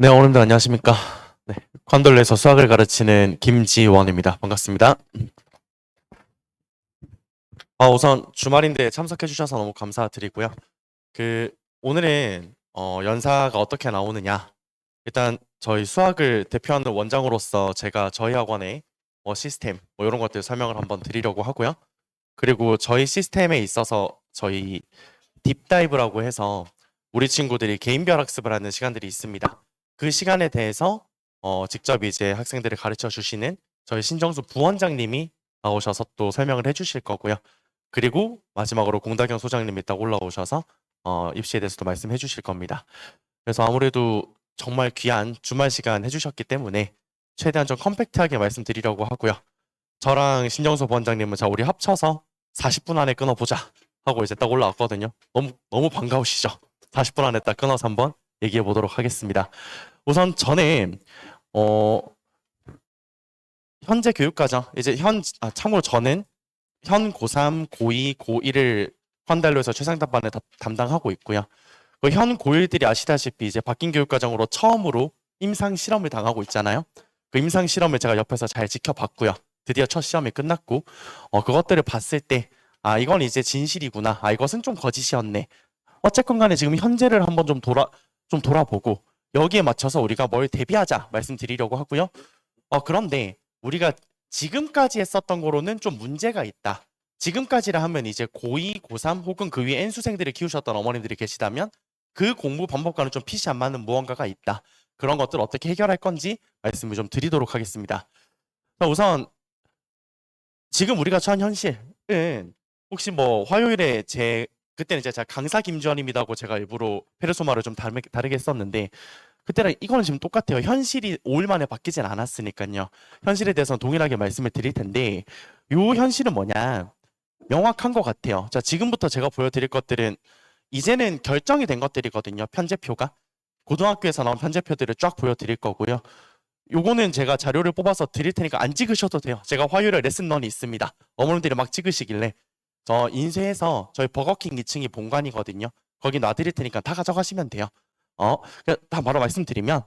네, 오늘도 안녕하십니까. 네, 관돌레에서 수학을 가르치는 김지원입니다. 반갑습니다. 우선 주말인데 참석해 주셔서 너무 감사드리고요. 오늘은 연사가 어떻게 나오느냐. 일단 저희 수학을 대표하는 원장으로서 제가 저희 학원의 시스템 이런 것들 설명을 한번 드리려고 하고요. 그리고 저희 시스템에 있어서 저희 딥다이브라고 해서 우리 친구들이 개인별 학습을 하는 시간들이 있습니다. 그 시간에 대해서 직접 이제 학생들을 가르쳐 주시는 저희 신정수 부원장님이 나오셔서 또 설명을 해 주실 거고요. 그리고 마지막으로 공다경 소장님이 딱 올라오셔서 입시에 대해서도 말씀해 주실 겁니다. 그래서 아무래도 정말 귀한 주말 시간 해주셨기 때문에 최대한 좀 컴팩트하게 말씀드리려고 하고요. 저랑 신정수 부원장님은 자 우리 합쳐서 40분 안에 끊어보자 하고 이제 딱 올라왔거든요. 너무 반가우시죠? 40분 안에 딱 끊어서 한번 얘기해 보도록 하겠습니다. 우선 저는 현재 교육과정 이제 참고로 저는 현 고3, 고2, 고1을 환달로에서 최상단반을 담당하고 있고요. 현 고1들이 아시다시피 이제 바뀐 교육과정으로 처음으로 임상 실험을 당하고 있잖아요. 그 임상 실험을 제가 옆에서 잘 지켜봤고요. 드디어 첫 시험이 끝났고 그것들을 봤을 때 이건 이제 진실이구나. 이것은 좀 거짓이었네. 어쨌건 간에 지금 현재를 한번 좀 돌아보고 여기에 맞춰서 우리가 뭘 대비하자 말씀드리려고 하고요. 그런데 우리가 지금까지 했었던 거로는 좀 문제가 있다. 지금까지라 하면 이제 고2, 고3 혹은 그 위에 N수생들을 키우셨던 어머님들이 계시다면 그 공부 방법과는 좀 핏이 안 맞는 무언가가 있다. 그런 것들 어떻게 해결할 건지 말씀을 좀 드리도록 하겠습니다. 우선 지금 우리가 처한 현실은 혹시 뭐 화요일에 그때는 이제 제가 강사 김주환입니다 하고 제가 일부러 페르소마를 좀 다르게 했었는데 그때랑 이거는 지금 똑같아요. 현실이 5일 만에 바뀌진 않았으니까요. 현실에 대해서는 동일하게 말씀을 드릴 텐데 요 현실은 뭐냐 명확한 것 같아요. 자, 지금부터 제가 보여드릴 것들은 이제는 결정이 된 것들이거든요. 편제표가 고등학교에서 나온 편제표들을 쫙 보여드릴 거고요. 요거는 제가 자료를 뽑아서 드릴 테니까 안 찍으셔도 돼요. 제가 화요일에 레슨런이 있습니다. 어머님들이 막 찍으시길래 저 인쇄해서 저희 버거킹 2층이 본관이거든요. 거기 놔드릴 테니까 다 가져가시면 돼요. 다 바로 말씀드리면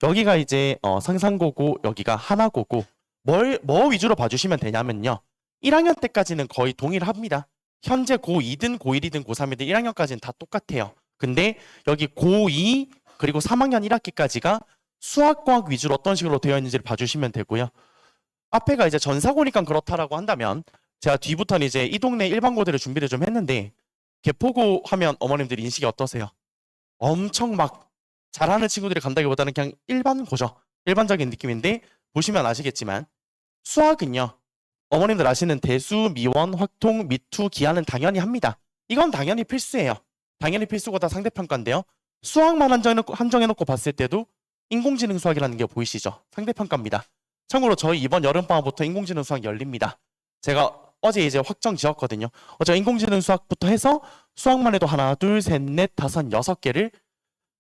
여기가 이제 상상고고 여기가 하나고고 뭐 위주로 봐주시면 되냐면요. 1학년 때까지는 거의 동일합니다. 현재 고2든 고1이든 고3이든 1학년까지는 다 똑같아요. 근데 여기 고2 그리고 3학년 1학기까지가 수학과학 위주로 어떤 식으로 되어 있는지를 봐주시면 되고요. 앞에가 이제 전사고니까 그렇다라고 한다면 제가 뒤부터는 이제 이 동네 일반고들을 준비를 좀 했는데 개포고 하면 어머님들 인식이 어떠세요? 엄청 막 잘하는 친구들이 간다기보다는 그냥 일반고죠. 일반적인 느낌인데 보시면 아시겠지만 수학은요. 어머님들 아시는 대수, 미원, 확통, 미투, 기하는 당연히 합니다. 이건 당연히 필수예요. 당연히 필수고 다 상대평가인데요. 수학만 한정해놓고 봤을 때도 인공지능 수학이라는 게 보이시죠? 상대평가입니다. 참고로 저희 이번 여름방학부터 인공지능 수학 열립니다. 제가 어제 이제 확정 지었거든요. 어제 인공지능 수학부터 해서 수학만 해도 하나, 둘, 셋, 넷, 다섯, 6개를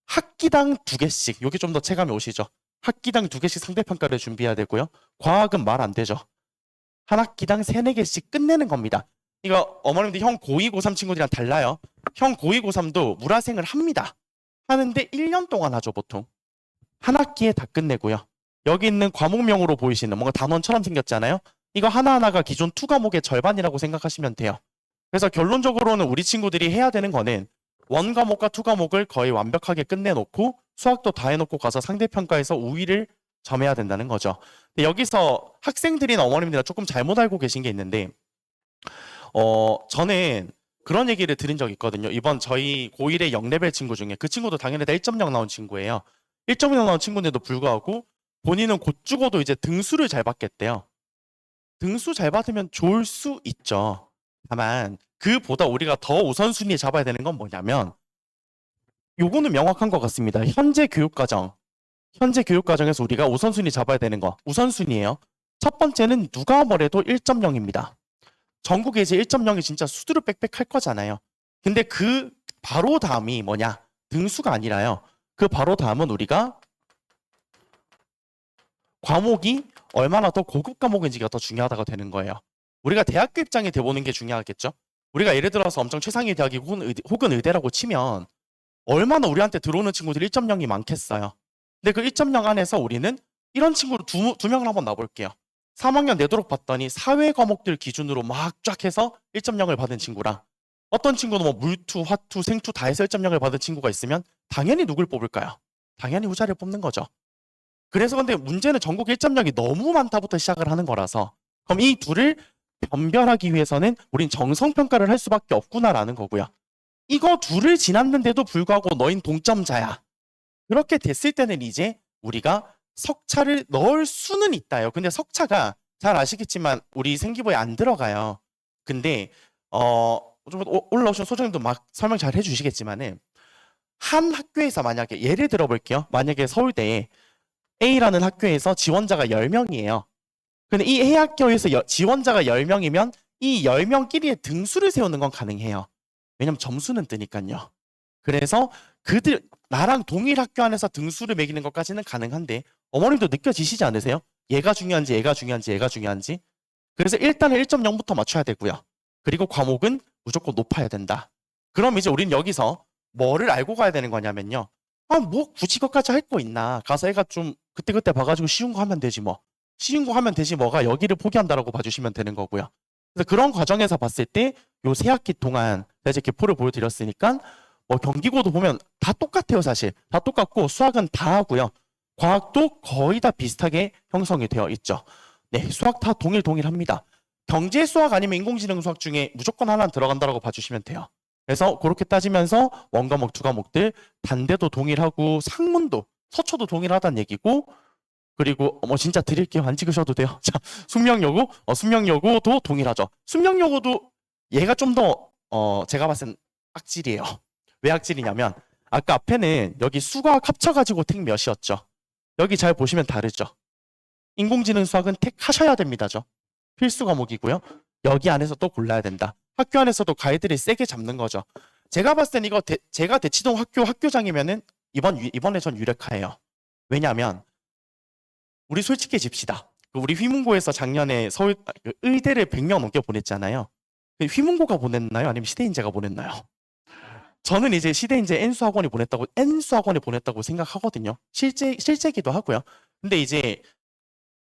학기당 2개씩, 여기 좀 더 체감이 오시죠? 학기당 2개씩 상대평가를 준비해야 되고요. 과학은 말 안 되죠. 한 학기당 3, 4개씩 끝내는 겁니다. 이거 어머님들 형 고2, 고3 친구들이랑 달라요. 형 고2, 고3도 물화생을 합니다. 하는데 1년 동안 하죠, 보통. 한 학기에 다 끝내고요. 여기 있는 과목명으로 보이시는 뭔가 단원처럼 생겼잖아요. 이거 하나하나가 기존 2과목의 절반이라고 생각하시면 돼요. 그래서 결론적으로는 우리 친구들이 해야 되는 거는 1과목과 2과목을 거의 완벽하게 끝내놓고 수학도 다 해놓고 가서 상대평가에서 우위를 점해야 된다는 거죠. 근데 여기서 학생들이나 어머님들이 조금 잘못 알고 계신 게 있는데 저는 그런 얘기를 들은 적이 있거든요. 이번 저희 고1의 0레벨 친구 중에 그 친구도 당연히 다 1.0 나온 친구예요. 1.0 나온 친구인데도 불구하고 본인은 곧 죽어도 이제 등수를 잘 받겠대요. 등수 잘 받으면 좋을 수 있죠. 다만 그보다 우리가 더 우선순위에 잡아야 되는 건 뭐냐면 요거는 명확한 것 같습니다. 현재 교육과정에서 우리가 우선순위 잡아야 되는 거 우선순위예요. 첫 번째는 누가 뭐래도 1.0입니다. 전국에 이제 1.0이 진짜 수두룩 빽빽 할 거잖아요. 근데 그 바로 다음이 뭐냐? 등수가 아니라요. 그 바로 다음은 우리가 과목이 얼마나 더 고급 과목인지가 더 중요하다가 되는 거예요. 우리가 대학교 입장에 돼보는 게 중요하겠죠? 우리가 예를 들어서 엄청 최상위 대학이 혹은 의대라고 치면 얼마나 우리한테 들어오는 친구들이 1.0이 많겠어요. 근데 그 1.0 안에서 우리는 이런 친구를 두 명을 한번 놔볼게요. 3학년 내도록 봤더니 사회 과목들 기준으로 막 쫙 해서 1.0을 받은 친구랑 어떤 친구는 뭐 물투, 화투, 생투 다 해서 1.0을 받은 친구가 있으면 당연히 누굴 뽑을까요? 당연히 후자를 뽑는 거죠. 그래서 근데 문제는 전국 1.0이 너무 많다부터 시작을 하는 거라서 그럼 이 둘을 변별하기 위해서는 우린 정성평가를 할 수밖에 없구나라는 거고요. 이거 둘을 지났는데도 불구하고 너흰 동점자야. 그렇게 됐을 때는 이제 우리가 석차를 넣을 수는 있다요. 근데 석차가 잘 아시겠지만 우리 생기부에 안 들어가요. 근데 좀 올라오신 소장님도 막 설명 잘 해주시겠지만은 한 학교에서 만약에 예를 들어볼게요. 만약에 서울대에 A라는 학교에서 지원자가 10명이에요. 근데 이 A 학교에서 지원자가 10명이면 이 10명끼리의 등수를 세우는 건 가능해요. 왜냐면 점수는 뜨니까요. 그래서 그들 나랑 동일 학교 안에서 등수를 매기는 것까지는 가능한데 어머님도 느껴지시지 않으세요? 얘가 중요한지 얘가 중요한지 얘가 중요한지. 그래서 일단은 1.0부터 맞춰야 되고요. 그리고 과목은 무조건 높아야 된다. 그럼 이제 우린 여기서 뭐를 알고 가야 되는 거냐면요. 뭐 굳이 그것까지 할 거 있나. 가서 애가 좀 그때그때 봐가지고 쉬운 거 하면 되지 뭐. 쉬운 거 하면 되지 뭐가 여기를 포기한다라고 봐주시면 되는 거고요. 그래서 그런 과정에서 봤을 때 요 세 학기 동안 제가 이제 개포를 보여드렸으니까 뭐 경기고도 보면 다 똑같아요. 사실 다 똑같고 수학은 다 하고요. 과학도 거의 다 비슷하게 형성이 되어 있죠. 네, 수학 다 동일합니다. 경제 수학 아니면 인공지능 수학 중에 무조건 하나 들어간다라고 봐주시면 돼요. 그래서 그렇게 따지면서 원과목 두 과목들 단대도 동일하고 상문도 서초도 동일하다는 얘기고 그리고 뭐 진짜 드릴게요. 안 찍으셔도 돼요. 자, 숙명여고 숙명여고도 동일하죠. 숙명여고도 얘가 좀 더 제가 봤을 땐 악질이에요. 왜 악질이냐면 아까 앞에는 여기 수학 합쳐가지고 택 몇이었죠. 여기 잘 보시면 다르죠. 인공지능 수학은 택 하셔야 됩니다죠. 필수 과목이고요. 여기 안에서 또 골라야 된다. 학교 안에서도 가이드를 세게 잡는 거죠. 제가 봤을 땐 이거 제가 대치동 학교장이면은 이번에 전 유력해요. 왜냐하면 우리 솔직해집시다. 우리 휘문고에서 작년에 서울 의대를 100명 넘게 보냈잖아요. 휘문고가 보냈나요? 아니면 시대인재가 보냈나요? 저는 이제 시대인재 N수학원이 보냈다고 생각하거든요. 실제기도 하고요. 근데 이제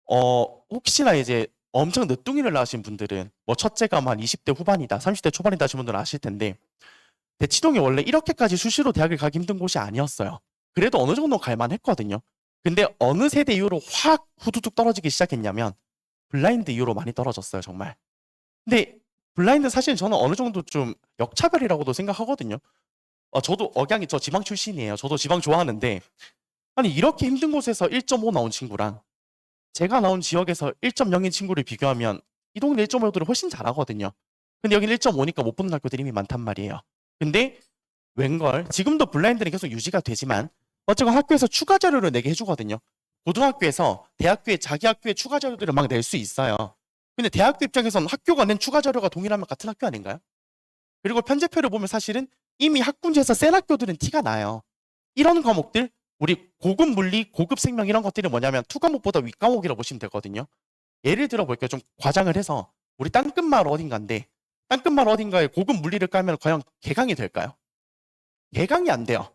혹시나 이제 엄청 늦둥이를 낳으신 분들은 뭐 첫째가 한 20대 후반이다, 30대 초반이다 하신 분들은 아실 텐데 대치동이 원래 이렇게까지 수시로 대학을 가기 힘든 곳이 아니었어요. 그래도 어느 정도 갈만했거든요. 근데 어느 세대 이후로 확 후두둑 떨어지기 시작했냐면 블라인드 이후로 많이 떨어졌어요, 정말. 근데 블라인드 사실 저는 어느 정도 좀 역차별이라고도 생각하거든요. 저도 저 지방 출신이에요. 저도 지방 좋아하는데 아니 이렇게 힘든 곳에서 1.5 나온 친구랑 제가 나온 지역에서 1.0인 친구를 비교하면 이 동네 1.5들은 훨씬 잘하거든요. 근데 여기는 1.5니까 못 붙는 학교들이 이미 많단 말이에요. 근데 웬걸 지금도 블라인드는 계속 유지가 되지만 어쨌건 학교에서 추가 자료를 내게 해주거든요. 고등학교에서 대학교에 자기 학교에 추가 자료들을 막 낼 수 있어요. 근데 대학교 입장에서는 학교가 낸 추가 자료가 동일하면 같은 학교 아닌가요? 그리고 편제표를 보면 사실은 이미 학군지에서 센 학교들은 티가 나요. 이런 과목들 우리 고급 물리, 고급 생명 이런 것들이 뭐냐면 투 과목보다 윗 과목이라고 보시면 되거든요. 예를 들어 볼게요. 좀 과장을 해서 우리 땅끝마을 어딘가인데 땅끝마을 어딘가에 고급 물리를 깔면 과연 개강이 될까요? 개강이 안 돼요.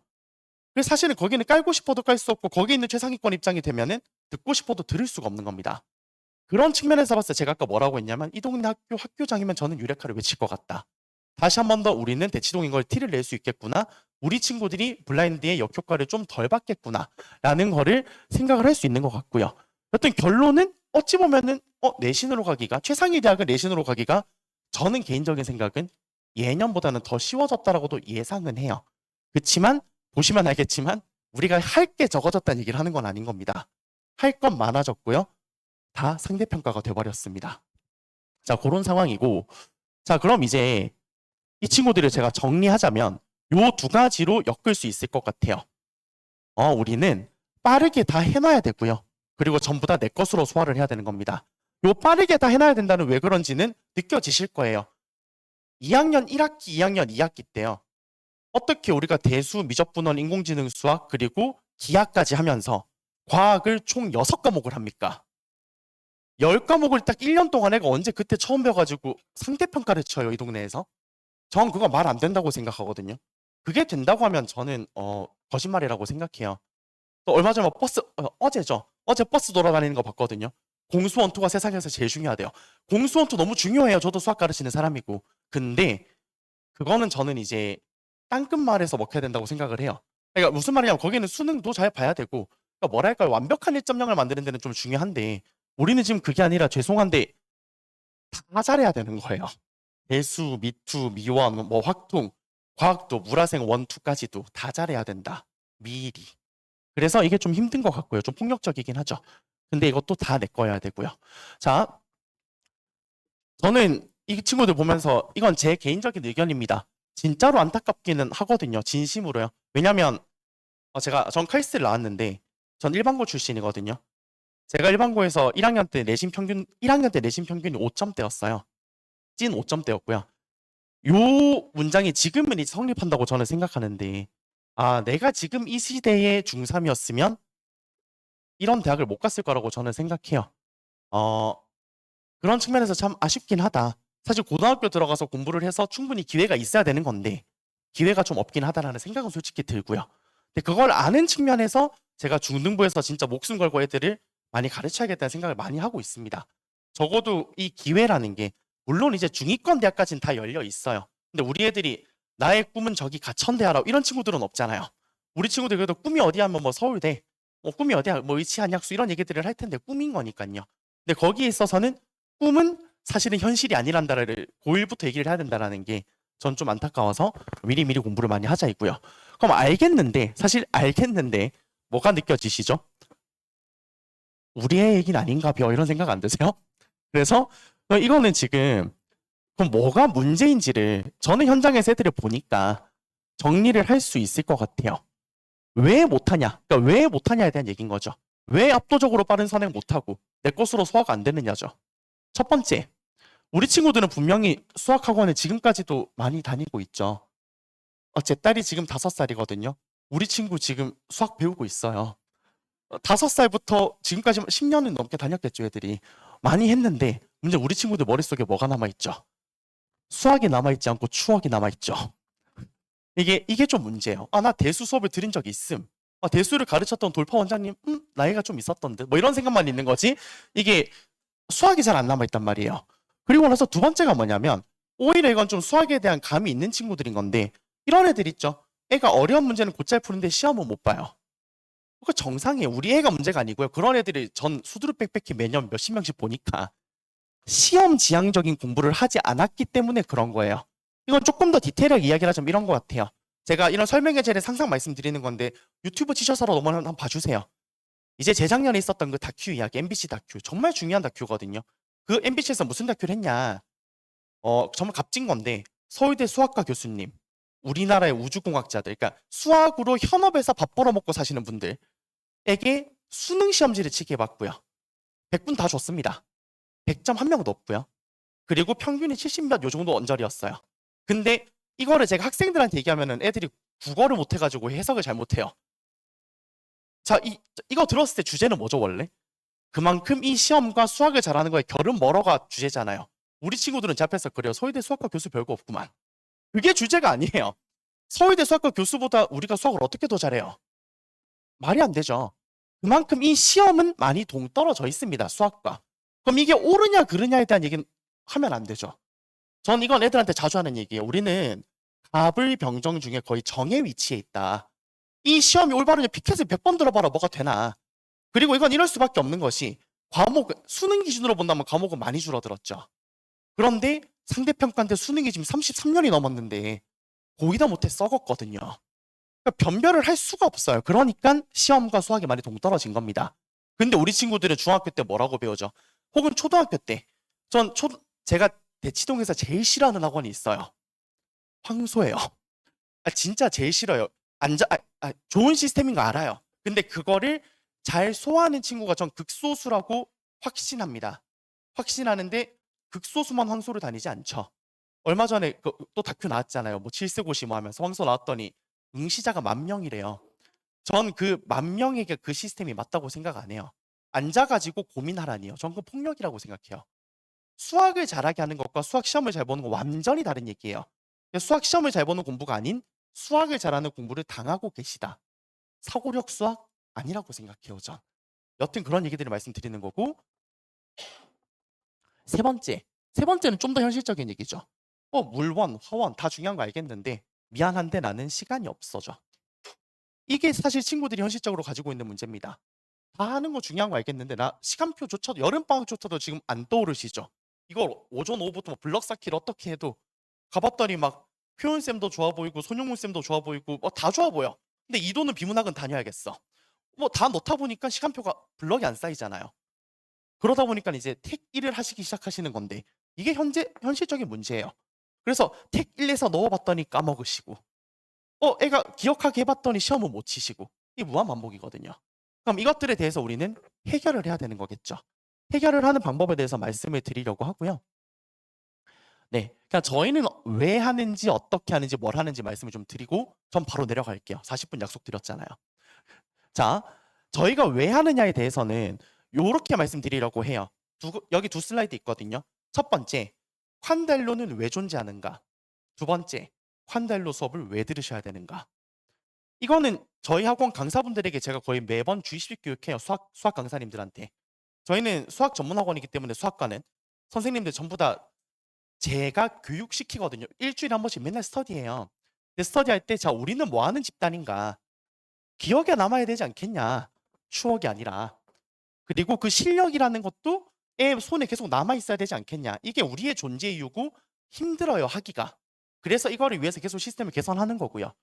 그래서 사실은 거기는 깔고 싶어도 깔 수 없고 거기 있는 최상위권 입장이 되면은 듣고 싶어도 들을 수가 없는 겁니다. 그런 측면에서 봤을 때 제가 아까 뭐라고 했냐면 이 동네 학교장이면 저는 유레카를 외칠 것 같다. 다시 한 번 더 우리는 대치동인 걸 티를 낼 수 있겠구나. 우리 친구들이 블라인드의 역효과를 좀 덜 받겠구나. 라는 거를 생각을 할 수 있는 것 같고요. 여튼 결론은 어찌 보면은 내신으로 가기가 최상위 대학을 내신으로 가기가 저는 개인적인 생각은 예년보다는 더 쉬워졌다라고도 예상은 해요. 그렇지만 보시면 알겠지만 우리가 할 게 적어졌다는 얘기를 하는 건 아닌 겁니다. 할 건 많아졌고요. 다 상대평가가 돼버렸습니다. 자, 그런 상황이고 자, 그럼 이제 이 친구들을 제가 정리하자면 요 두 가지로 엮을 수 있을 것 같아요. 우리는 빠르게 다 해놔야 되고요. 그리고 전부 다 내 것으로 소화를 해야 되는 겁니다. 요 빠르게 다 해놔야 된다는 왜 그런지는 느껴지실 거예요. 2학년 1학기, 2학년 2학기 때요. 어떻게 우리가 대수, 미적분원, 인공지능 수학 그리고 기하까지 하면서 과학을 총 6과목을 합니까? 10과목을 딱 1년 동안 애가 언제 그때 처음 배워가지고 상대평가를 쳐요, 이 동네에서? 전 그거 말 안 된다고 생각하거든요. 그게 된다고 하면 저는 거짓말이라고 생각해요. 또 얼마 전에 어제죠. 어제 버스 돌아다니는 거 봤거든요. 공수원투가 세상에서 제일 중요하대요. 공수원투 너무 중요해요. 저도 수학 가르치는 사람이고. 근데 그거는 저는 이제 땅끝마을에서 먹혀야 된다고 생각을 해요. 그러니까 무슨 말이냐면 거기는 수능도 잘 봐야 되고 그러니까 뭐랄까요. 완벽한 1.0을 만드는 데는 좀 중요한데 우리는 지금 그게 아니라 죄송한데 다 잘해야 되는 거예요. 대수, 미투, 미원, 뭐 확통, 과학도, 물화생 1, 2까지도 다 잘해야 된다. 미리. 그래서 이게 좀 힘든 것 같고요. 좀 폭력적이긴 하죠. 근데 이것도 다 내 거여야 되고요. 자, 저는 이 친구들 보면서 이건 제 개인적인 의견입니다. 진짜로 안타깝기는 하거든요. 진심으로요. 왜냐면 전 카이스트를 나왔는데 전 일반고 출신이거든요. 제가 일반고에서 1학년 때 내신 평균이 5점대였어요. 찐 5점대였고요. 요 문장이 지금은 이제 성립한다고 저는 생각하는데 내가 지금 이 시대의 중3이었으면 이런 대학을 못 갔을 거라고 저는 생각해요. 어, 그런 측면에서 참 아쉽긴 하다. 사실 고등학교 들어가서 공부를 해서 충분히 기회가 있어야 되는 건데 기회가 좀 없긴 하다라는 생각은 솔직히 들고요. 근데 그걸 아는 측면에서 제가 중등부에서 진짜 목숨 걸고 애들을 많이 가르쳐야겠다는 생각을 많이 하고 있습니다. 적어도 이 기회라는 게 물론 이제 중위권 대학까지는 다 열려 있어요. 근데 우리 애들이 나의 꿈은 저기 가천대하라 이런 친구들은 없잖아요. 우리 친구들 그래도 꿈이 어디 하면 뭐 서울대, 뭐 꿈이 어디야, 뭐 의치한약수 이런 얘기들을 할 텐데 꿈인 거니까요. 근데 거기에 있어서는 꿈은 사실은 현실이 아니란다를 고1부터 얘기를 해야 된다라는 게 전 좀 안타까워서 미리미리 공부를 많이 하자 이고요. 그럼 사실 알겠는데 뭐가 느껴지시죠? 우리의 얘기는 아닌가 벼 이런 생각 안 드세요? 그래서 이거는 지금 그럼 뭐가 문제인지를 저는 현장에서 애들을 보니까 정리를 할 수 있을 것 같아요. 왜 못하냐? 그러니까 왜 못하냐에 대한 얘기인 거죠. 왜 압도적으로 빠른 선행 못하고 내 것으로 소화가 안 되느냐죠. 첫 번째, 우리 친구들은 분명히 수학학원에 지금까지도 많이 다니고 있죠. 제 딸이 지금 5살이거든요. 우리 친구 지금 수학 배우고 있어요. 5살부터 지금까지 10년은 넘게 다녔겠죠, 애들이. 많이 했는데 문제 우리 친구들 머릿속에 뭐가 남아있죠? 수학이 남아있지 않고 추억이 남아있죠. 이게 좀 문제예요. 나 대수 수업을 들은 적이 있음. 대수를 가르쳤던 돌파 원장님, 나이가 좀 있었던 듯. 뭐 이런 생각만 있는 거지. 이게 수학이 잘 안 남아있단 말이에요. 그리고 나서 두 번째가 뭐냐면 오히려 이건 좀 수학에 대한 감이 있는 친구들인 건데 이런 애들 있죠. 애가 어려운 문제는 곧잘 푸는데 시험은 못 봐요. 그거 정상이에요. 우리 애가 문제가 아니고요. 그런 애들이 전 수두룩 빽빽히 매년 몇십 명씩 보니까 시험 지향적인 공부를 하지 않았기 때문에 그런 거예요. 이건 조금 더 디테일하게 이야기를 하자면 이런 것 같아요. 제가 이런 설명의 재를 항상 말씀드리는 건데 유튜브 치셔서라도 한번 봐주세요. 이제 재작년에 있었던 그 다큐 이야기, MBC 다큐. 정말 중요한 다큐거든요. 그 MBC에서 무슨 다큐를 했냐. 정말 값진 건데 서울대 수학과 교수님, 우리나라의 우주공학자들, 그러니까 수학으로 현업에서 밥 벌어먹고 사시는 분들에게 수능 시험지를 치게 해봤고요. 100분 다 줬습니다. 100점 한 명도 없고요. 그리고 평균이 70몇 요 정도 언저리였어요. 근데 이거를 제가 학생들한테 얘기하면은 애들이 국어를 못해가지고 해석을 잘 못해요. 자, 이거 들었을 때 주제는 뭐죠, 원래? 그만큼 이 시험과 수학을 잘하는 거에 결은 멀어가 주제잖아요. 우리 친구들은 제 앞에서 그래요. 서울대 수학과 교수 별거 없구만. 그게 주제가 아니에요. 서울대 수학과 교수보다 우리가 수학을 어떻게 더 잘해요? 말이 안 되죠. 그만큼 이 시험은 많이 동떨어져 있습니다. 수학과. 그럼 이게 옳으냐 그르냐에 대한 얘기는 하면 안 되죠. 전 이건 애들한테 자주 하는 얘기예요. 우리는 갑을병정 중에 거의 정의 위치에 있다. 이 시험이 올바르냐 피켓을 100번 들어봐라 뭐가 되나. 그리고 이건 이럴 수밖에 없는 것이 수능 기준으로 본다면 과목은 많이 줄어들었죠. 그런데 상대평가인데 수능이 지금 33년이 넘었는데 거의 다 못해 썩었거든요. 그러니까 변별을 할 수가 없어요. 그러니까 시험과 수학이 많이 동떨어진 겁니다. 근데 우리 친구들은 중학교 때 뭐라고 배우죠? 혹은 초등학교 때. 제가 대치동에서 제일 싫어하는 학원이 있어요. 황소예요. 진짜 제일 싫어요. 좋은 시스템인 거 알아요. 근데 그거를 잘 소화하는 친구가 전 극소수라고 확신합니다. 확신하는데 극소수만 황소를 다니지 않죠. 얼마 전에 또 다큐 나왔잖아요. 뭐 칠세고시 뭐 하면서 황소 나왔더니 응시자가 10,000명이래요. 전 그 10,000명에게 그 시스템이 맞다고 생각 안 해요. 앉아가지고 고민하라니요. 전 그거 폭력이라고 생각해요. 수학을 잘하게 하는 것과 수학 시험을 잘 보는 건 완전히 다른 얘기예요. 수학 시험을 잘 보는 공부가 아닌 수학을 잘하는 공부를 당하고 계시다. 사고력 수학? 아니라고 생각해요, 전. 여튼 그런 얘기들을 말씀드리는 거고, 세 번째는 좀 더 현실적인 얘기죠. 물원, 화원 다 중요한 거 알겠는데 미안한데 나는 시간이 없어져. 이게 사실 친구들이 현실적으로 가지고 있는 문제입니다. 다 하는 거 중요한 거 알겠는데 나 시간표조차도 여름방학조차도 지금 안 떠오르시죠? 이걸 오전 오후부터 막 블럭 쌓기를 어떻게 해도 가봤더니 막 표현쌤도 좋아 보이고 손용문쌤도 좋아 보이고 다 좋아 보여. 근데 이도는 비문학은 다녀야겠어. 다 넣다 보니까 시간표가 블럭이 안 쌓이잖아요. 그러다 보니까 이제 택 1을 하시기 시작하시는 건데 이게 현실적인 문제예요. 그래서 택 1에서 넣어봤더니 까먹으시고 애가 기억하게 해봤더니 시험은 못 치시고 이게 무한반복이거든요. 그럼 이것들에 대해서 우리는 해결을 해야 되는 거겠죠. 해결을 하는 방법에 대해서 말씀을 드리려고 하고요. 네, 그러니까 저희는 왜 하는지 어떻게 하는지 뭘 하는지 말씀을 좀 드리고 전 바로 내려갈게요. 40분 약속 드렸잖아요. 자, 저희가 왜 하느냐에 대해서는 요렇게 말씀드리려고 해요. 여기 두 슬라이드 있거든요. 첫 번째, 콴달로는 왜 존재하는가? 두 번째, 콴달로 수업을 왜 들으셔야 되는가? 이거는 저희 학원 강사분들에게 제가 거의 매번 주입식 교육해요. 수학 강사님들한테. 저희는 수학 전문 학원이기 때문에 수학과는 선생님들 전부 다 제가 교육시키거든요. 일주일에 한 번씩 맨날 스터디해요. 근데 스터디할 때 자, 우리는 뭐 하는 집단인가? 기억에 남아야 되지 않겠냐? 추억이 아니라. 그리고 그 실력이라는 것도 애 손에 계속 남아 있어야 되지 않겠냐? 이게 우리의 존재 이유고 힘들어요, 하기가. 그래서 이거를 위해서 계속 시스템을 개선하는 거고요.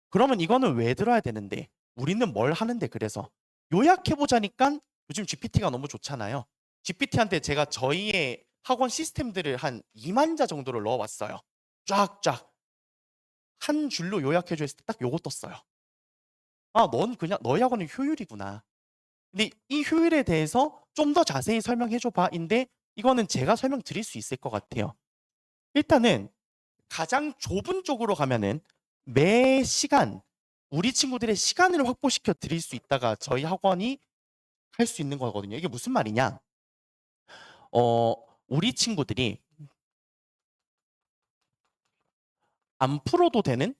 그러면 이거는 왜 들어야 되는데? 우리는 뭘 하는데 그래서? 요약해 보자니까 요즘 GPT가 너무 좋잖아요. GPT한테 제가 저희의 학원 시스템들을 한 2만 자 정도를 넣어봤어요. 쫙쫙 한 줄로 요약해 줬을 때 딱 요거 떴어요. 넌 그냥 너희 학원은 효율이구나. 근데 이 효율에 대해서 좀 더 자세히 설명해 줘봐인데 이거는 제가 설명드릴 수 있을 것 같아요. 일단은 가장 좁은 쪽으로 가면은 매 시간 우리 친구들의 시간을 확보시켜 드릴 수 있다가 저희 학원이 할 수 있는 거거든요. 이게 무슨 말이냐? 우리 친구들이 안 풀어도 되는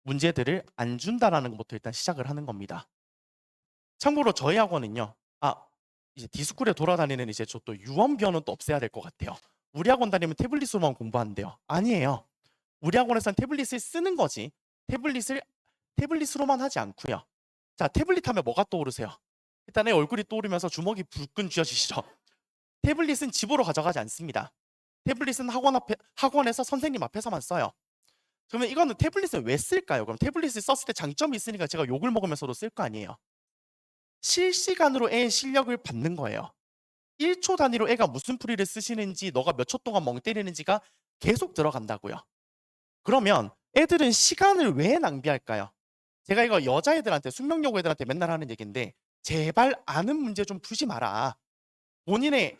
문제들을 안 준다라는 것부터 일단 시작을 하는 겁니다. 참고로 저희 학원은요. 이제 디스쿨에 돌아다니는 이제 저 또 유언비어는 또 없애야 될 것 같아요. 우리 학원 다니면 태블릿으로만 공부한대요. 아니에요. 우리 학원에서는 태블릿을 쓰는 거지. 태블릿으로만 하지 않고요. 자, 태블릿 하면 뭐가 떠오르세요? 일단 내 얼굴이 떠오르면서 주먹이 불끈 쥐어지시죠. 태블릿은 집으로 가져가지 않습니다. 태블릿은 학원에서 선생님 앞에서만 써요. 그러면 이거는 태블릿을 왜 쓸까요? 그럼 태블릿을 썼을 때 장점이 있으니까 제가 욕을 먹으면서도 쓸 거 아니에요. 실시간으로 애의 실력을 받는 거예요. 1초 단위로 애가 무슨 풀이를 쓰시는지 너가 몇 초 동안 멍 때리는지가 계속 들어간다고요. 그러면 애들은 시간을 왜 낭비할까요? 제가 이거 여자애들한테 숙명여고 애들한테 맨날 하는 얘기인데 제발 아는 문제 좀 풀지 마라. 본인의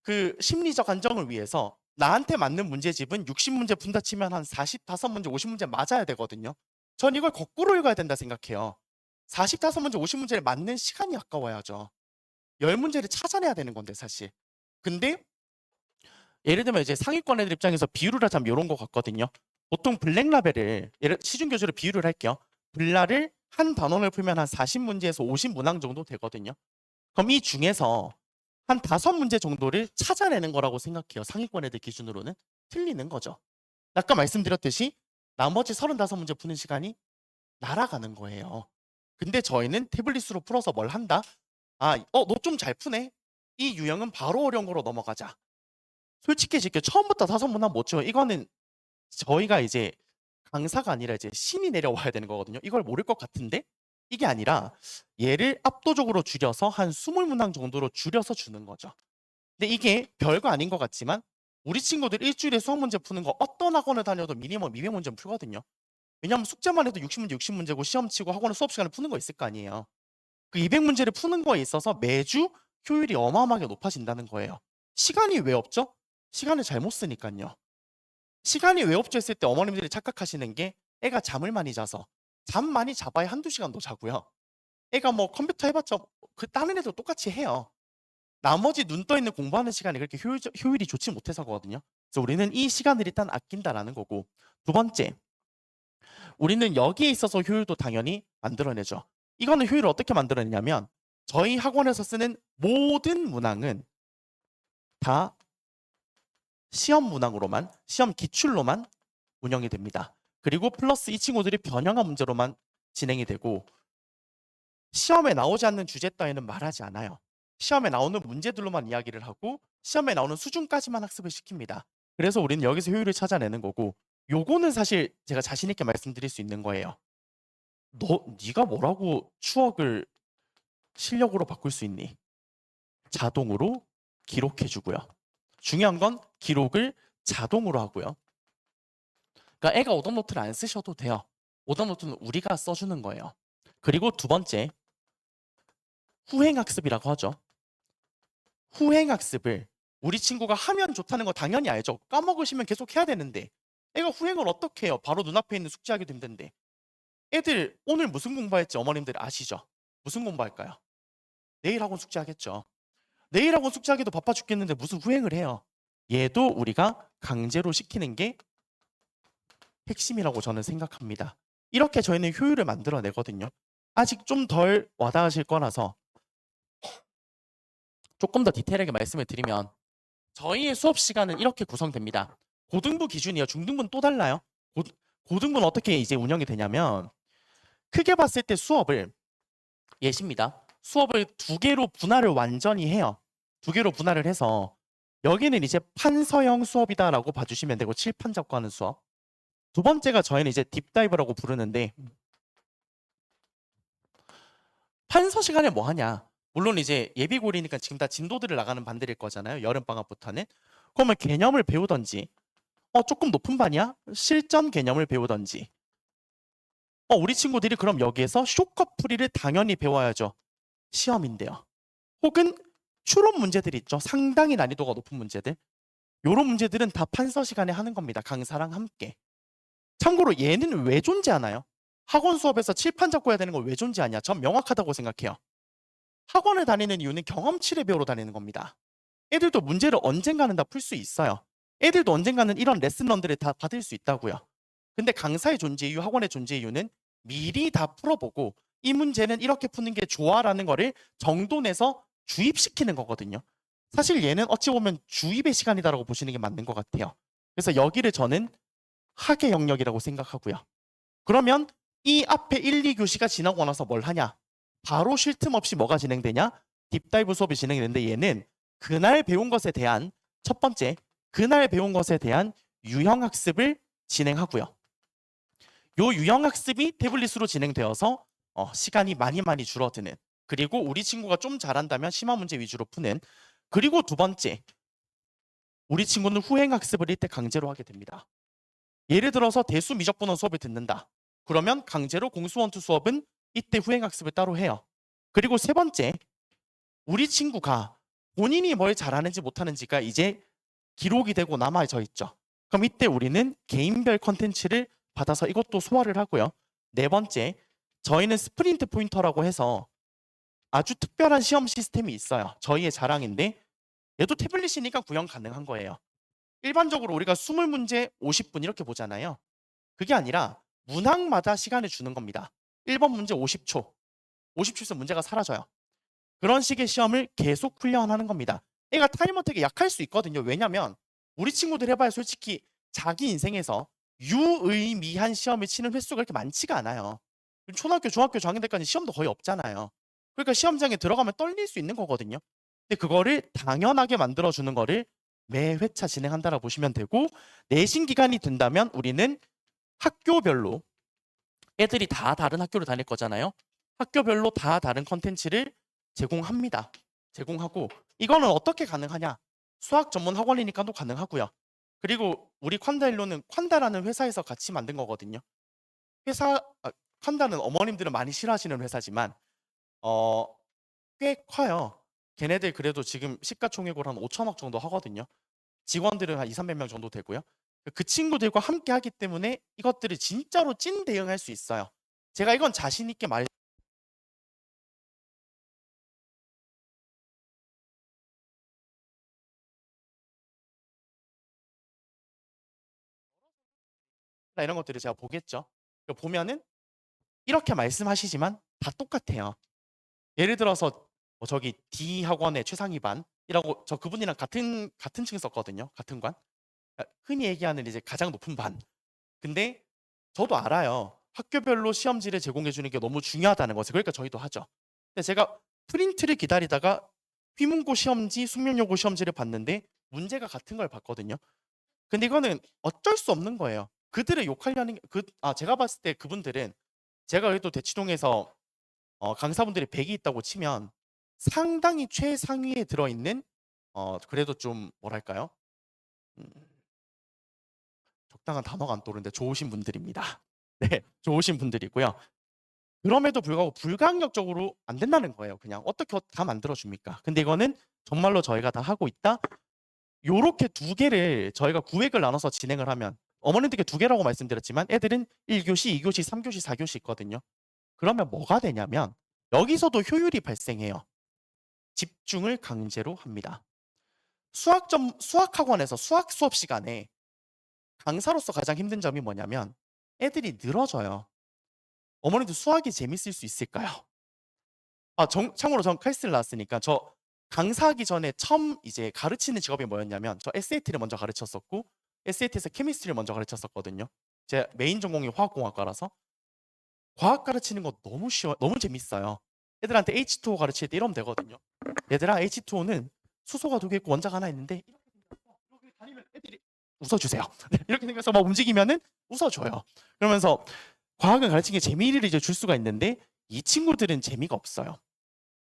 그 심리적 안정을 위해서 나한테 맞는 문제집은 60문제 푼다 치면 한 45문제, 50문제 맞아야 되거든요. 전 이걸 거꾸로 읽어야 된다 생각해요. 45문제, 50문제를 맞는 시간이 아까워야죠. 10문제를 찾아내야 되는 건데 사실. 근데 예를 들면 이제 상위권 애들 입장에서 비유를 하자면 이런 거 같거든요. 보통 블랙라벨을 시중 교재로 비유를 할게요. 블라를 한 단원을 풀면 한 40문제에서 50문항 정도 되거든요. 그럼 이 중에서 한 5문제 정도를 찾아내는 거라고 생각해요. 상위권 애들 기준으로는 틀리는 거죠. 아까 말씀드렸듯이 나머지 35문제 푸는 시간이 날아가는 거예요. 근데 저희는 태블릿으로 풀어서 뭘 한다? 너 좀 잘 푸네. 이 유형은 바로 어려운 거로 넘어가자. 솔직히 지금 처음부터 5문항 못 채워. 이거는 저희가 이제 강사가 아니라 이제 신이 내려와야 되는 거거든요. 이걸 모를 것 같은데 이게 아니라 얘를 압도적으로 줄여서 한 20문항 정도로 줄여서 주는 거죠. 근데 이게 별거 아닌 것 같지만 우리 친구들 일주일에 수학 문제 푸는 거 어떤 학원을 다녀도 미니멈 200문제는 풀거든요. 왜냐하면 숙제만 해도 60문제, 60문제고 시험 치고 학원에 수업 시간에 푸는 거 있을 거 아니에요. 그 200문제를 푸는 거에 있어서 매주 효율이 어마어마하게 높아진다는 거예요. 시간이 왜 없죠? 시간을 잘못 쓰니까요. 시간이 왜 없죠 했을 때 어머님들이 착각하시는 게 애가 잠을 많이 자서 잠 많이 자봐야 한두 시간 더 자고요. 애가 뭐 컴퓨터 해봤자 그 다른 애도 똑같이 해요. 나머지 눈 떠 있는 공부하는 시간이 그렇게 효율이 좋지 못해서거든요. 그래서 우리는 이 시간을 일단 아낀다라는 거고 두 번째 우리는 여기에 있어서 효율도 당연히 만들어내죠. 이거는 효율을 어떻게 만들어내냐면 저희 학원에서 쓰는 모든 문항은 다 시험 문항으로만, 시험 기출로만 운영이 됩니다. 그리고 플러스 이 친구들이 변형한 문제로만 진행이 되고 시험에 나오지 않는 주제 따위는 말하지 않아요. 시험에 나오는 문제들로만 이야기를 하고 시험에 나오는 수준까지만 학습을 시킵니다. 그래서 우리는 여기서 효율을 찾아내는 거고 요거는 사실 제가 자신 있게 말씀드릴 수 있는 거예요. 네가 뭐라고 추억을 실력으로 바꿀 수 있니? 자동으로 기록해 주고요. 중요한 건 기록을 자동으로 하고요. 그러니까 애가 오답노트를 안 쓰셔도 돼요. 오답노트는 우리가 써주는 거예요. 그리고 두 번째, 후행학습이라고 하죠. 후행학습을 우리 친구가 하면 좋다는 거 당연히 알죠. 까먹으시면 계속 해야 되는데 애가 후행을 어떻게 해요? 바로 눈앞에 있는 숙제하기도 힘든데. 애들 오늘 무슨 공부했지? 어머님들 아시죠? 무슨 공부할까요? 내일 학원 숙제하겠죠. 내일 학원 숙제하기도 바빠 죽겠는데 무슨 후행을 해요? 얘도 우리가 강제로 시키는 게 핵심이라고 저는 생각합니다. 이렇게 저희는 효율을 만들어내거든요. 아직 좀 덜 와닿으실 거라서 조금 더 디테일하게 말씀을 드리면 저희의 수업 시간은 이렇게 구성됩니다. 고등부 기준이요. 중등부는 또 달라요. 고등부는 어떻게 이제 운영이 되냐면 크게 봤을 때 수업을 예시입니다. 수업을 두 개로 분할을 완전히 해요. 두 개로 분할을 해서 여기는 이제 판서형 수업이다라고 봐주시면 되고 칠판 잡고 하는 수업. 두 번째가 저희는 이제 딥다이브라고 부르는데 판서 시간에 뭐 하냐? 물론 이제 예비고리니까 지금 다 진도들을 나가는 반들일 거잖아요. 여름방학부터는. 그러면 개념을 배우던지 조금 높은 반이야? 실전 개념을 배우던지 우리 친구들이 그럼 여기에서 쇼커풀이를 당연히 배워야죠. 시험인데요. 혹은 추론 문제들 있죠. 상당히 난이도가 높은 문제들. 요런 문제들은 다 판서 시간에 하는 겁니다. 강사랑 함께. 참고로 얘는 왜 존재하나요? 학원 수업에서 칠판 잡고 해야 되는 건 왜 존재하냐? 전 명확하다고 생각해요. 학원을 다니는 이유는 경험치를 배우러 다니는 겁니다. 애들도 문제를 언젠가는 다 풀 수 있어요. 애들도 언젠가는 이런 레슨런들을 다 받을 수 있다고요. 근데 강사의 존재 이유, 학원의 존재 이유는 미리 다 풀어보고 이 문제는 이렇게 푸는 게 좋아라는 거를 정돈해서 주입시키는 거거든요. 사실 얘는 어찌 보면 주입의 시간이다라고 보시는 게 맞는 것 같아요. 그래서 여기를 저는 학의 영역이라고 생각하고요. 그러면 이 앞에 1, 2교시가 지나고 나서 뭘 하냐? 바로 쉴 틈 없이 뭐가 진행되냐? 딥다이브 수업이 진행되는데 얘는 그날 배운 것에 대한 첫 번째, 그날 배운 것에 대한 유형학습을 진행하고요. 요 유형학습이 태블릿으로 진행되어서 시간이 많이 줄어드는 그리고 우리 친구가 좀 잘한다면 심화 문제 위주로 푸는 그리고 두 번째, 우리 친구는 후행학습을 이때 강제로 하게 됩니다. 예를 들어서 대수 미적분원 수업을 듣는다. 그러면 강제로 공수원투 수업은 이때 후행학습을 따로 해요. 그리고 세 번째, 우리 친구가 본인이 뭘 잘하는지 못하는지가 이제 기록이 되고 남아져 있죠. 그럼 이때 우리는 개인별 컨텐츠를 받아서 이것도 소화를 하고요. 네 번째, 저희는 스프린트 포인터라고 해서 아주 특별한 시험 시스템이 있어요. 저희의 자랑인데 얘도 태블릿이니까 구현 가능한 거예요. 일반적으로 우리가 20문제 50분 이렇게 보잖아요. 그게 아니라 문항마다 시간을 주는 겁니다. 1번 문제 50초. 50초에서 문제가 사라져요. 그런 식의 시험을 계속 훈련하는 겁니다. 애가 타이머 되게 약할 수 있거든요. 왜냐면 우리 친구들 해봐야 솔직히 자기 인생에서 유의미한 시험을 치는 횟수가 그렇게 많지가 않아요. 초등학교, 중학교, 중학년 때까지 시험도 거의 없잖아요. 그러니까 시험장에 들어가면 떨릴 수 있는 거거든요. 근데 그거를 당연하게 만들어주는 거를 매 회차 진행한다라고 보시면 되고 내신 기간이 된다면 우리는 학교별로 애들이 다 다른 학교를 다닐 거잖아요. 학교별로 다 다른 컨텐츠를 제공합니다. 제공하고 이거는 어떻게 가능하냐? 수학 전문 학원이니까도 가능하고요. 그리고 우리 콴다일로는 콴다라는 회사에서 같이 만든 거거든요. 회사 콴다는 어머님들은 많이 싫어하시는 회사지만 어, 꽤 커요. 걔네들 그래도 지금 시가총액으로 한 5천억 정도 하거든요. 직원들은 한 2, 300명 정도 되고요. 그 친구들과 함께 하기 때문에 이것들을 진짜로 찐 대응할 수 있어요. 제가 이건 자신 있게 말 이런 것들을 제가 보겠죠. 보면은 이렇게 말씀하시지만 다 똑같아요. 예를 들어서 저기 D 학원의 최상위 반이라고 저 그분이랑 같은 층 썼거든요. 같은 관. 흔히 얘기하는 이제 가장 높은 반. 근데 저도 알아요. 학교별로 시험지를 제공해 주는 게 너무 중요하다는 것을. 그러니까 저희도 하죠. 근데 제가 프린트를 기다리다가 휘문고 시험지, 숙명여고 시험지를 봤는데 문제가 같은 걸 봤거든요. 근데 이거는 어쩔 수 없는 거예요. 그들을 욕하려는 제가 봤을 때 그분들은 제가 그래도 대치동에서 강사분들이 100이 있다고 치면 상당히 최상위에 들어있는 그래도 좀 뭐랄까요? 음, 적당한 단어가 안 떠오르는데 좋으신 분들입니다. 네, 좋으신 분들이고요. 그럼에도 불구하고 불가항력적으로 안 된다는 거예요. 그냥 어떻게 다 만들어 줍니까? 근데 이거는 정말로 저희가 다 하고 있다. 요렇게 두 개를 저희가 구획을 나눠서 진행을 하면 어머님들께 두 개라고 말씀드렸지만 애들은 1교시, 2교시, 3교시, 4교시 있거든요. 그러면 뭐가 되냐면 여기서도 효율이 발생해요. 집중을 강제로 합니다. 수학학원에서 수학 수업 시간에 강사로서 가장 힘든 점이 뭐냐면 애들이 늘어져요. 어머니도 수학이 재밌을 수 있을까요? 참고로 전 카이스트를 나왔으니까 저 강사하기 전에 처음 이제 가르치는 직업이 뭐였냐면 저 SAT를 먼저 가르쳤었고 SAT에서 케미스트리를 먼저 가르쳤었거든요. 제 메인 전공이 화학공학과라서 과학 가르치는 거 너무 쉬워, 너무 재밌어요. 애들한테 H2O 가르칠 때 이러면 되거든요. 얘들아 H2O는 수소가 두 개 있고 원자가 하나 있는데 이렇게 다니면 애들이 웃어주세요. 이렇게 생겨서 막 움직이면은 웃어줘요. 그러면서 과학을 가르치는 게 재미를 이제 줄 수가 있는데 이 친구들은 재미가 없어요.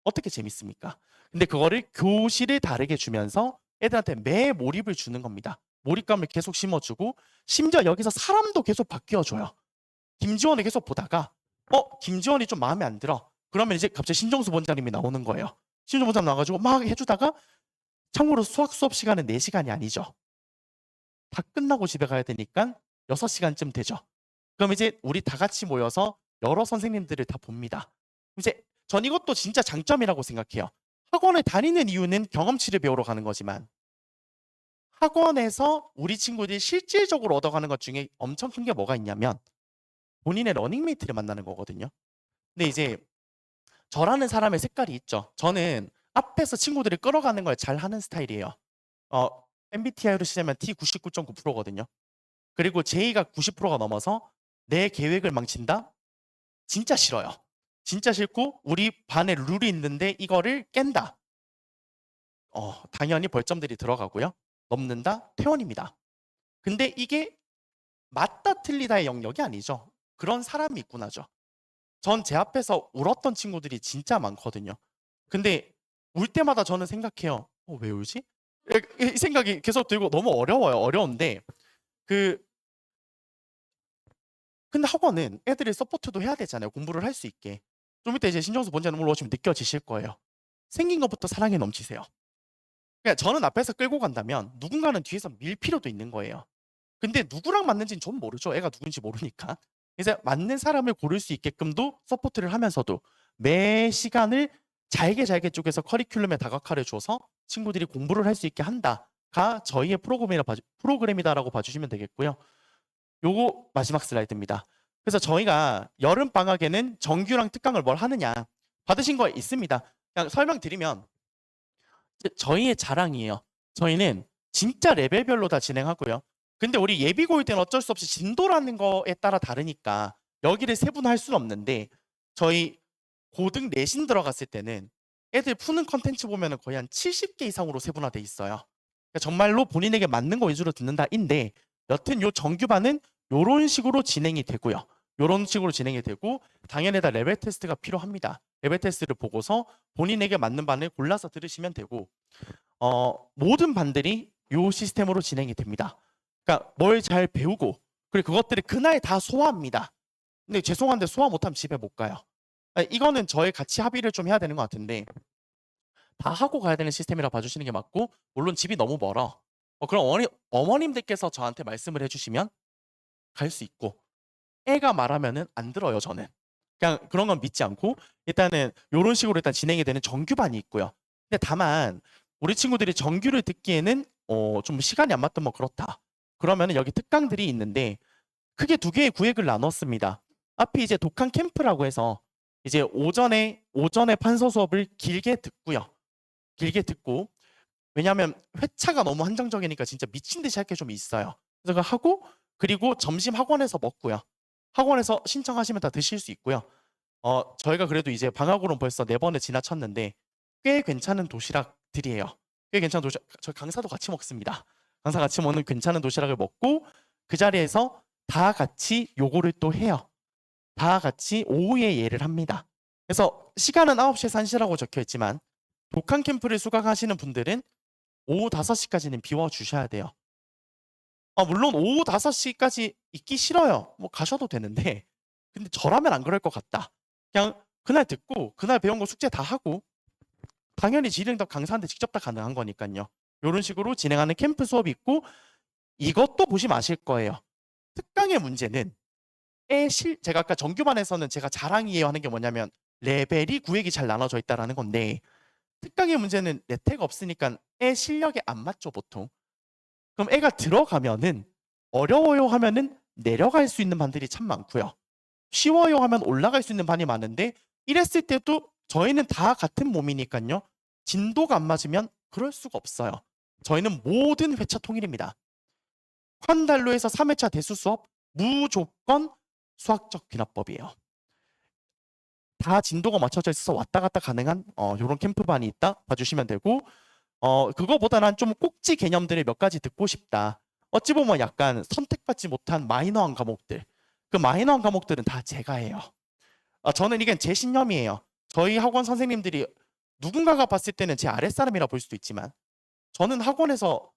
어떻게 재밌습니까? 근데 그거를 교실을 다르게 주면서 애들한테 매 몰입을 주는 겁니다. 몰입감을 계속 심어주고 심지어 여기서 사람도 계속 바뀌어줘요. 김지원을 계속 보다가 김지원이 좀 마음에 안 들어. 그러면 이제 갑자기 신정수 원장님이 나오는 거예요. 신정수 원장 나와가지고 막 해주다가 참고로 수학 수업 시간은 4시간이 아니죠. 다 끝나고 집에 가야 되니까 6시간쯤 되죠. 그럼 이제 우리 다 같이 모여서 여러 선생님들을 다 봅니다. 이제 전 이것도 진짜 장점이라고 생각해요. 학원에 다니는 이유는 경험치를 배우러 가는 거지만 학원에서 우리 친구들이 실질적으로 얻어가는 것 중에 엄청 큰 게 뭐가 있냐면 본인의 러닝메이트를 만나는 거거든요. 근데 이제 저라는 사람의 색깔이 있죠. 저는 앞에서 친구들을 끌어가는 걸 잘 하는 스타일이에요. 어, MBTI로 치자면 T 99.9%거든요. 그리고 J가 90%가 넘어서 내 계획을 망친다? 진짜 싫어요. 진짜 싫고 우리 반에 룰이 있는데 이거를 깬다. 당연히 벌점들이 들어가고요. 넘는다? 퇴원입니다. 근데 이게 맞다 틀리다의 영역이 아니죠. 그런 사람이 있구나죠. 전 제 앞에서 울었던 친구들이 진짜 많거든요. 근데 울 때마다 저는 생각해요. 왜 울지? 이 생각이 계속 들고 너무 어려워요. 어려운데 그 근데 학원은 애들이 서포트도 해야 되잖아요. 공부를 할 수 있게. 좀 이따 이제 신정수 본전을 올라오시면 느껴지실 거예요. 생긴 것부터 사랑에 넘치세요. 그러니까 저는 앞에서 끌고 간다면 누군가는 뒤에서 밀 필요도 있는 거예요. 근데 누구랑 맞는지는 전 모르죠. 애가 누군지 모르니까. 그래서 맞는 사람을 고를 수 있게끔도 서포트를 하면서도 매 시간을 잘게 쪼개서 커리큘럼에 다각화를 줘서 친구들이 공부를 할 수 있게 한다가 저희의 프로그램이다라고 봐주시면 되겠고요. 요거 마지막 슬라이드입니다. 그래서 저희가 여름 방학에는 정규랑 특강을 뭘 하느냐 받으신 거 있습니다. 그냥 설명드리면 저희의 자랑이에요. 저희는 진짜 레벨별로 다 진행하고요. 근데 우리 예비고일 때는 어쩔 수 없이 진도라는 거에 따라 다르니까 여기를 세분화할 수는 없는데 저희 고등 내신 들어갔을 때는 애들 푸는 컨텐츠 보면 거의 한 70개 이상으로 세분화돼 있어요. 그러니까 정말로 본인에게 맞는 거 위주로 듣는다인데 여튼 요 정규반은 요런 식으로 진행이 되고요. 요런 식으로 진행이 되고 당연히 다 레벨 테스트가 필요합니다. 레벨 테스트를 보고서 본인에게 맞는 반을 골라서 들으시면 되고 모든 반들이 요 시스템으로 진행이 됩니다. 그러니까 뭘 잘 배우고 그리고 그것들을 그날 다 소화합니다. 근데 죄송한데 소화 못하면 집에 못 가요. 이거는 저희 같이 합의를 좀 해야 되는 것 같은데 다 하고 가야 되는 시스템이라 봐주시는 게 맞고 물론 집이 너무 멀어. 그럼 어머님들께서 저한테 말씀을 해주시면 갈 수 있고 애가 말하면은 안 들어요 저는. 그냥 그런 건 믿지 않고 일단은 요런 식으로 일단 진행이 되는 정규반이 있고요. 근데 다만 우리 친구들이 정규를 듣기에는 좀 시간이 안 맞던 뭐 그렇다. 그러면은 여기 특강들이 있는데 크게 두 개의 구획을 나눴습니다. 앞이 이제 독한 캠프라고 해서 이제 오전에 판서 수업을 길게 듣고요. 길게 듣고 왜냐하면 회차가 너무 한정적이니까 진짜 미친 듯이 할 게 좀 있어요. 그래서 그거 하고 그리고 점심 학원에서 먹고요. 학원에서 신청하시면 다 드실 수 있고요. 저희가 그래도 이제 방학으로는 벌써 4번을 지나쳤는데 꽤 괜찮은 도시락들이에요. 꽤 괜찮은 도시락. 저희 강사도 같이 먹습니다. 강사 같이 먹는 괜찮은 도시락을 먹고 그 자리에서 다 같이 요거를 또 해요. 다 같이 오후에 예를 합니다. 그래서 시간은 9시에서 1시라고 적혀 있지만 독한 캠프를 수강하시는 분들은 오후 5시까지는 비워주셔야 돼요. 물론 오후 5시까지 있기 싫어요. 뭐 가셔도 되는데 근데 저라면 안 그럴 것 같다. 그냥 그날 듣고 그날 배운 거 숙제 다 하고 당연히 지령답 강사한테 직접 다 가능한 거니까요. 이런 식으로 진행하는 캠프 수업이 있고 이것도 보시면 아실 거예요. 특강의 문제는 제가 아까 정규반에서는 제가 자랑이에요 하는 게 뭐냐면 레벨이 구획이 잘 나눠져 있다라는 건데 특강의 문제는 레테가 없으니까 애 실력에 안 맞죠 보통. 그럼 애가 들어가면은 어려워요 하면은 내려갈 수 있는 반들이 참 많고요. 쉬워요 하면 올라갈 수 있는 반이 많은데 이랬을 때도 저희는 다 같은 몸이니까요. 진도가 안 맞으면 그럴 수가 없어요. 저희는 모든 회차 통일입니다. 환달로에서 3회차 대수 수업 무조건 수학적 귀납법이에요. 다 진도가 맞춰져 있어서 왔다 갔다 가능한 요런 캠프반이 있다 봐주시면 되고 그거보다는 좀 꼭지 개념들을 몇 가지 듣고 싶다. 어찌 보면 약간 선택받지 못한 마이너한 과목들. 그 마이너한 과목들은 다 제가 해요. 저는 이게 제 신념이에요. 저희 학원 선생님들이 누군가가 봤을 때는 제 아랫사람이라 볼 수도 있지만 저는 학원에서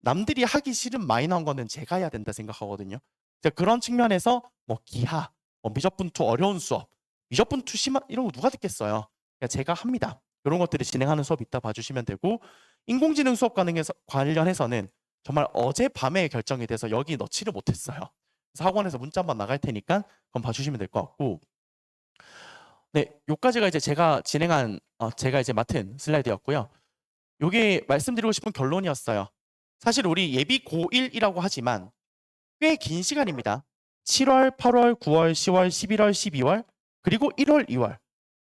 남들이 하기 싫은 마이너한 거는 제가 해야 된다 생각하거든요. 그런 측면에서 뭐 기하, 뭐 미적분투 어려운 수업, 미적분투 심한 이런 거 누가 듣겠어요. 그러니까 제가 합니다. 이런 것들을 진행하는 수업 있다 봐주시면 되고 인공지능 수업 관련해서는 정말 어젯밤에 결정이 돼서 여기 넣지를 못했어요. 그래서 학원에서 문자 한번 나갈 테니까 그건 봐주시면 될 것 같고 네, 요까지가 이제 제가 제가 이제 맡은 슬라이드였고요. 요게 말씀드리고 싶은 결론이었어요. 사실 우리 예비 고1이라고 하지만 꽤 긴 시간입니다. 7월, 8월, 9월, 10월, 11월, 12월, 그리고 1월, 2월.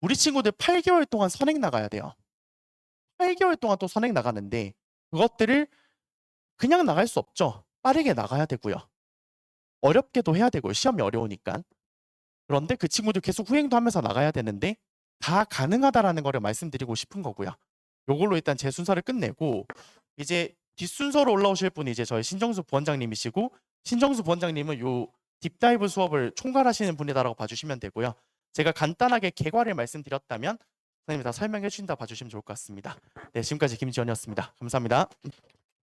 우리 친구들 8개월 동안 선행 나가야 돼요. 8개월 동안 또 선행 나가는데 그것들을 그냥 나갈 수 없죠. 빠르게 나가야 되고요. 어렵게도 해야 되고요. 시험이 어려우니까. 그런데 그 친구들 계속 후행도 하면서 나가야 되는데 다 가능하다라는 거를 말씀드리고 싶은 거고요. 요걸로 일단 제 순서를 끝내고 이제 뒷순서로 올라오실 분이 이제 저희 신정수 부원장님이시고 신정수 부원장님은 요 딥다이브 수업을 총괄하시는 분이다라고 봐주시면 되고요. 제가 간단하게 개괄을 말씀드렸다면 선생님이 다 설명해 주신다 봐주시면 좋을 것 같습니다. 네, 지금까지 김지원이었습니다. 감사합니다.